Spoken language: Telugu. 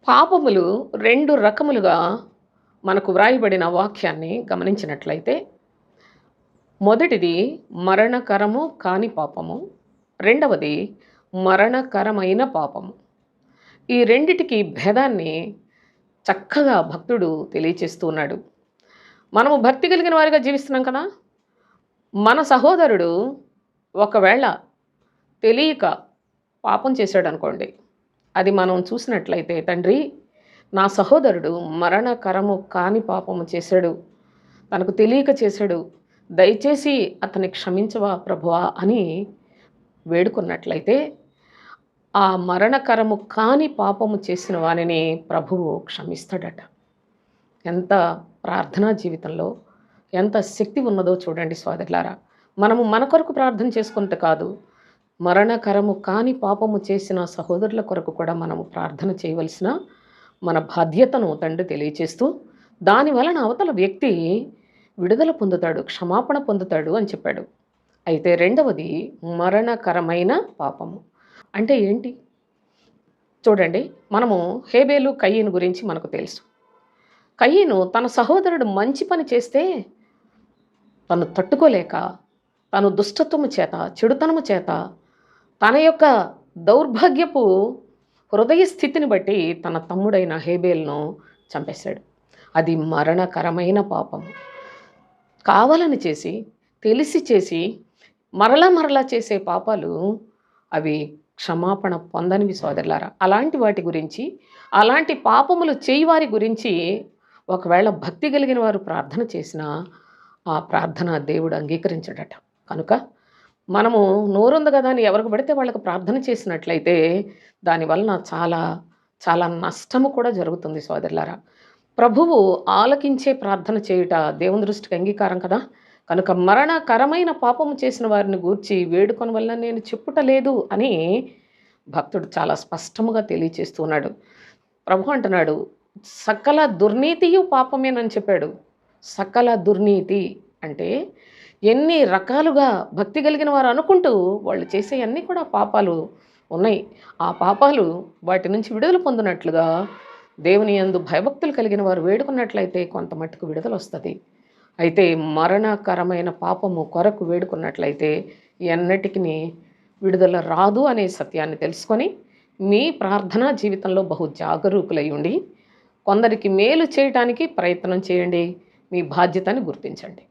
పాపములు 2 రకములుగా మనకు వ్రాయబడిన వాక్యాన్ని గమనించినట్లయితే, మొదటిది మరణకరము కాని పాపము. రెండవది మరణకరమైన పాపము. ఈ రెండిటికి భేదాన్ని చక్కగా భక్తుడు తెలియచేస్తూ ఉన్నాడు. మనము భక్తి కలిగిన వారిగా జీవిస్తున్నాం కదా! మన సహోదరుడు ఒకవేళ తెలియక పాపం చేశాడనుకోండి, అది మనం చూసినట్లయితే, తండ్రి నా సహోదరుడు మరణకరము కాని పాపము చేశాడు, తనకు తెలియక చేశాడు, దయచేసి అతన్ని క్షమించవా ప్రభువా అని వేడుకున్నట్లయితే, ఆ మరణకరము కాని పాపము చేసిన వానిని ప్రభువు క్షమిస్తాడట. ఎంత ప్రార్థనా జీవితంలో ఎంత శక్తి ఉన్నదో చూడండి సోదరులారా. మనము మన కొరకు ప్రార్థన చేసుకుంటే కాదు, మరణకరము కాని పాపము చేసిన సహోదరుల కొరకు కూడా మనము ప్రార్థన చేయవలసిన మన బాధ్యతను తండ్రి తెలియచేస్తూ, దాని వలన అవతల వ్యక్తి విడుదల పొందుతాడు, క్షమాపణ పొందుతాడు అని చెప్పాడు. అయితే రెండవది మరణకరమైన పాపము అంటే ఏంటి? చూడండి, మనము హేబేలు కయీను గురించి మనకు తెలుసు. కయీను తన సహోదరుడు మంచి పని చేస్తే తను తట్టుకోలేక, తను దుష్టత్వము చేత, చెడుతనము చేత, తన యొక్క దౌర్భాగ్యపు హృదయ స్థితిని బట్టి తన తమ్ముడైన హేబేల్ను చంపేశాడు. అది మరణకరమైన పాపం. కావాలని చేసి, తెలిసి చేసి, మరలా చేసే పాపాలు అవి క్షమాపణ పొందనివి సోదరులారా. అలాంటి వాటి గురించి, అలాంటి పాపములు చేయవారి గురించి ఒకవేళ భక్తి కలిగిన వారు ప్రార్థన చేసినా ఆ ప్రార్థన దేవుడు అంగీకరించడట. కనుక మనము నోరుంది కదా అని ఎవరికి పడితే వాళ్ళకు ప్రార్థన చేసినట్లయితే దానివలన చాలా చాలా నష్టము కూడా జరుగుతుంది సోదరులారా. ప్రభువు ఆలకించే ప్రార్థన చేయుట దేవుని దృష్టికి అంగీకారం కదా. కనుక మరణకరమైన పాపము చేసిన వారిని గూర్చి వేడుకొని వల్ల నేను చెప్పుటలేదు అని భక్తుడు చాలా స్పష్టముగా తెలియచేస్తున్నాడు. ప్రభు అంటున్నాడు, సకల దుర్నీతియు పాపమేనని చెప్పాడు. సకల దుర్నీతి అంటే ఎన్ని రకాలుగా భక్తి కలిగిన వారు అనుకుంటూ వాళ్ళు చేసే అన్నీ కూడా పాపాలు ఉన్నాయి. ఆ పాపాలు వాటి నుంచి విడుదల పొందినట్లుగా దేవుని యందు భయభక్తులు కలిగిన వారు వేడుకున్నట్లయితే కొంత మట్టుకు విడుదల వస్తుంది. అయితే మరణకరమైన పాపము కొరకు వేడుకున్నట్లయితే ఎన్నటికి విడుదల రాదు అనే సత్యాన్ని తెలుసుకొని మీ ప్రార్థనా జీవితంలో బహు జాగరూకులై ఉండి కొందరికి మేలు చేయటానికి ప్రయత్నం చేయండి. మీ బాధ్యతని గుర్తించండి.